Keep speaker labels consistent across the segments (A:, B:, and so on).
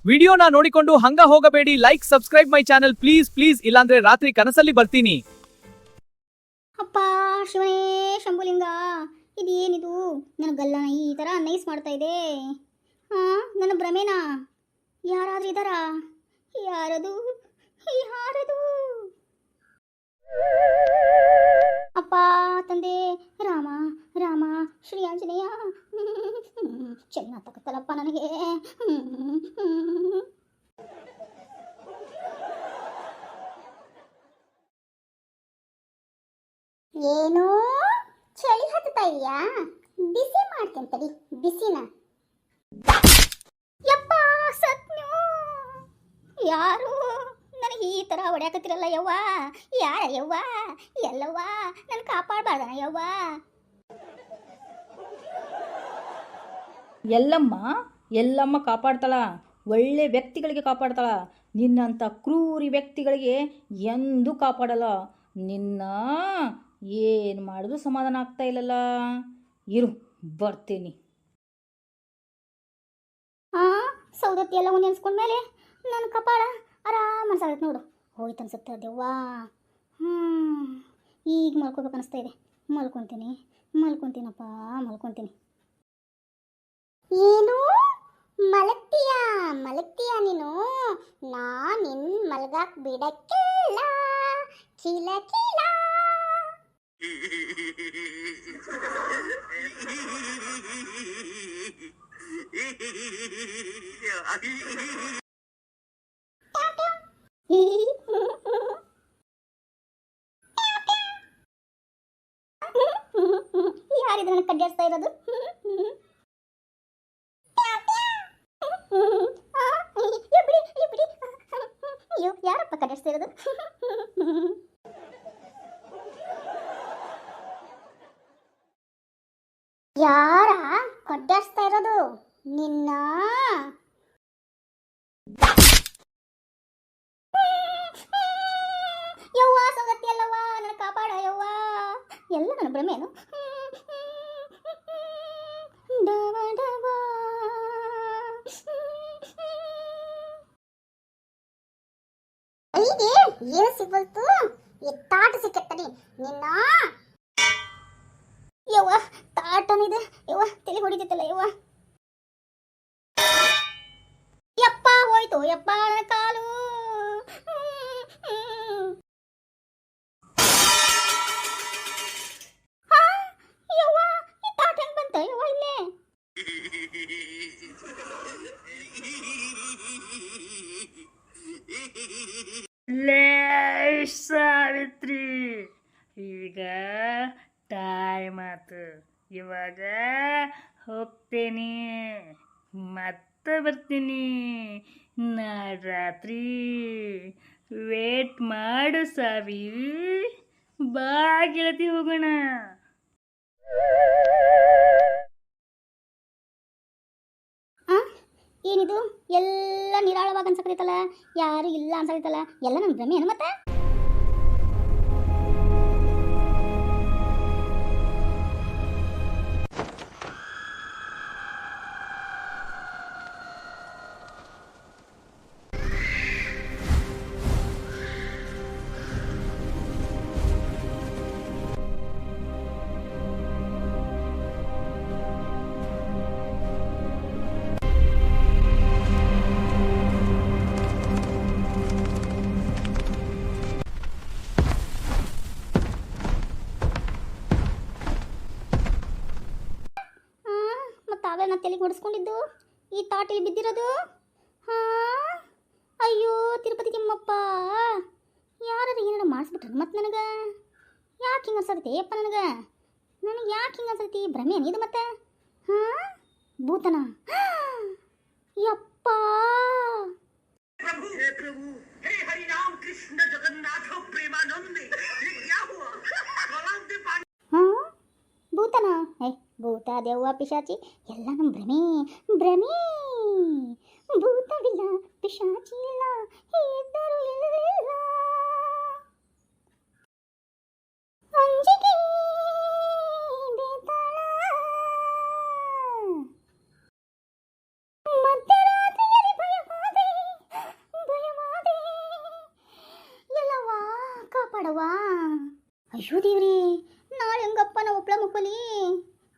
A: ವಿಡಿಯೋನ ನೋಡಿಕೊಂಡು ಹಂಗ ಹೋಗಬೇಡಿ. Like subscribe my channel please please, ಇಲ್ಲಾಂದ್ರೆ ರಾತ್ರಿ ಕನಸಲ್ಲಿ ಬರ್ತೀನಿ.
B: ಅಪ್ಪ ಶಿವನೇ ಶಂಭುಲಿಂಗ, ಇದೇನಿದು ನನ್ನ ಗಲ್ಲನ ಈ ಥರ ನೈಸ್ ಮಾಡ್ತಾ ಇದೆ. ನನ್ನ ಭ್ರಮೇನಾ? ಯಾರಾದ್ರೂ ಇದ್ದಾರಾ? ಯಾರದು ಯಾರದು? ಅಪ್ಪ ತಂದೆ ರಾಮ ರಾಮ ಶ್ರೀ ಆಂಜನೇಯ, ಚೆನ್ನಾಗಿ ತಗತ್ತಲ್ಲಪ್ಪ ನನಗೆ. ಏನೋ ಚಳಿ ಹತ್ತಾ ಇದೆಯಾ? ಬಿಸಿ ಮಾಡ್ತೇನೆ ತಡಿ ಬಿಸಿನ. ಯಪ್ಪ ಸತ್ನು, ಯಾರು ನನಗೆ ಈ ಥರ ಹೊಡ್ಯಾಕತ್ತಿರಲ್ಲ ಯವ್ವ? ಯಾರ ಯವ್ವ? ಎಲ್ಲವ್ವ ನನ್ನ ಕಾಪಾಡಬಾರ್ದನ ಯವ್ವ?
C: ಎಲ್ಲಮ್ಮ ಕಾಪಾಡ್ತಾಳ, ಒಳ್ಳೆ ವ್ಯಕ್ತಿಗಳಿಗೆ ಕಾಪಾಡ್ತಾಳ. ನಿನ್ನಂಥ ಕ್ರೂರಿ ವ್ಯಕ್ತಿಗಳಿಗೆ ಎಂದೂ ಕಾಪಾಡಲ್ಲ. ನಿನ್ನ ಏನು ಮಾಡಿದ್ರು ಸಮಾಧಾನ ಆಗ್ತಾ ಇಲ್ಲಲ್ಲ. ಇರು ಬರ್ತೀನಿ.
B: ಸೌದತ್ತಿ ಎಲ್ಲ ನೆನ್ಸ್ಕೊಂಡ್ಮೇಲೆ ನನ್ನ ಕಪಾಳ ಆರಾಮ ಅನ್ಸಾಗತ್ತೆ ನೋಡು. ಹೋಯ್ತು ಅನ್ಸುತ್ತೆ ದೆವ್ವ. ಈಗ ಮಲ್ಕೋಬೇಕು ಅನಿಸ್ತಾ ಇದೆ. ಮಲ್ಕೊತೀನಪ್ಪ ಮಲ್ಕೊತೀನಿ. ಏನು ಮಲಗ್ತೀಯ ನೀನು? ನಿನ್ ಮಲ್ಗಾಕ್ ಬಿಡಕ್ಕಿಲ್ಲ. ಕೀಲ ಕೀಲ ಯಾರಿದು ನನಗೆ ಕಡ್ಡಾಡ್ಸ್ತಾ ಇರೋದು? ಯಾರಪ್ಪ ಕಡ್ಡಾಡ್ಸ್ತಾ ಇರೋದು? ಯಾರ ಕಡ್ಡಾಡ್ಸ್ತಾ ಇರೋದು ನಿನ್ನ? ಯವ್ವ ಸೌದತ್ತಿ ಅಲ್ಲವ್ವ, ನನ್ನ ಕಾಪಾಡ ಯವ್ವ. ಎಲ್ಲ ನನ್ನ ಭ್ರಮೇನು? ಏನು ಸಿಗ್ಬಲ್ತು? ಈ ತಾಟ ಸಿಕ್ಕತ್ತಡಿ ನಿನ್ನ. ಯವ್ವ ತಾಟನಿದೆ ಯವ್ವ, ತಲೆ ಹೊಡಿತೈತಲ್ಲ ಯವ್ವ. ಯಪ್ಪ ಹೋಯ್ತು ಯಪ್ಪ ನನ್ನ ಕಾಲು. ಯವ್ವ ಈ ತಾಟ ಹೆಂಗ್ ಬಂತ ಯವ್ವ ಇಲ್ಲೇ?
C: ಸಾವಿತ್ರಿ, ಈಗ ಟೈಮ್ ಆತು. ಇವಾಗ ಹೋಗ್ತೇನೆ, ಮತ್ತೆ ಬರ್ತೀನಿ. ರಾತ್ರಿ ವೇಟ್ ಮಾಡು ಸಾವಿ. ಬಾ ಗೆಳತಿ ಹೋಗೋಣ.
B: ಏನಿದು ಎಲ್ಲ ನಿರಾಳವಾಗಿ ಅನ್ಸಕತ್ತೈತಲ್ಲ? ಯಾರು ಇಲ್ಲ ಅನ್ಸಕತ್ತಲ್ಲ? ಎಲ್ಲ ನನ್ನ ಭ್ರಮೆ ಏನು ಮತ್ತೆ? ತಾವೇ ನಾನು ತಲೆಗೆ ಹೊಡಿಸ್ಕೊಂಡಿದ್ದು ಈ ತಾಟಿಲಿ ಬಿದ್ದಿರೋದು. ಅಯ್ಯೋ ತಿರುಪತಿ ತಿಮ್ಮಪ್ಪ, ಯಾರು ಏನಾರ ಮಾಡಿಸ್ಬಿಟ್ರೆ ಮತ್ತೆ ನನಗೆ ಯಾಕೆ ಹಿಂಗೆ ಅನ್ಸತೈತಿ ಅಪ್ಪ? ನನಗೆ ಯಾಕೆ ಹಿಂಗೆ ಅನ್ಸತೈತಿ? ಭ್ರಮೆ ಏನಿದು ಮತ್ತೆ? ಭೂತನ? ಯಪ್ಪ
D: हे हरि राम कृष्ण जगन्नाथ प्रेमानंद, ये क्या हुआ?
B: ಭೂತನ? ಭೂತ ದೆವ್ವ ಪಿಶಾಚಿ ಎಲ್ಲ ನಮ್ಮ ಭ್ರಮೆ. ಭೂತವಿಲ್ಲ ಪಿಶಾಚಿ ಇಲ್ಲ, ಇದ್ದರೂ ಇಲ್ಲ. ಅಂಜಿಕೆ ಬೇತಾಳ ಮಧ್ಯರಾತ್ರಿಯಲ್ಲಿ ಭಯ ಬಾಧೆ ಬಡವಾ. ಅಯ್ಯೋ ದೇವ್ರಿ, ನಾಳೆ ಹೆಂಗಪ್ಪ ನಾವು ಒಪ್ಳ ಮುಪ್ಪಲಿ.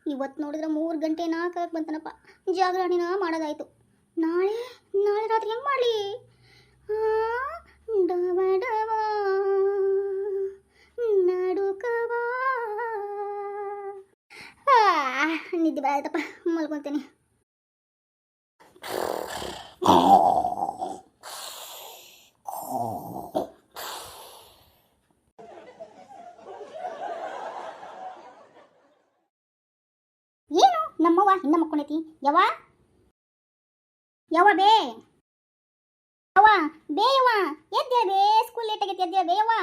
B: ಇವತ್ತು ನೋಡಿದ್ರೆ 3 ಗಂಟೆ 4 ಆಗಕ್ಕೆ ಬಂತನಪ್ಪ. ಜಾಗರಣೆನ ಮಾಡೋದಾಯ್ತು. ನಾಳೆ ನಾಳೆ ರಾತ್ರಿ ಹೆಂಗೆ ಮಾಡಲಿ? ಡವ ಡವ ನಡುಕವಾ. ನಿದ್ದೆ ಬರಾಯ್ತಪ್ಪ, ಮಲ್ಕೊತೀನಿ. ಏನು ನಮ್ಮವ್ವ ಇನ್ನ ಮಕ್ಕೊಂಡೈತಿ? ಯವ್ವ ಯವ್ವ ಬೇ ಯವ್ವ ಬೇ ಯವ್ವ ಎದ್ದೇಳ ಬೇ, ಸ್ಕೂಲ್ ಲೇಟ್ ಆಗೈತಿ, ಎದ್ದೇಳ ಬೇ ಯವ್ವ.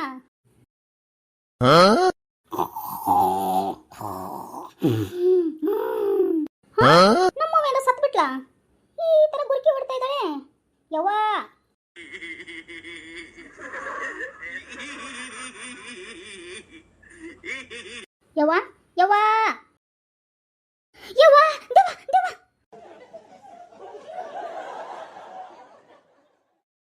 B: ನಮ್ಮವ್ವ ಏನೋ ಸತ್ ಬಿಟ್ಲಾ? ಈ ತರ ಗುರುಕಿ ಹೊಡ್ತಾ ಇದ್ದಾಳೆ. ಯವ್ವ ಯವ್ವ ಯವ್ವ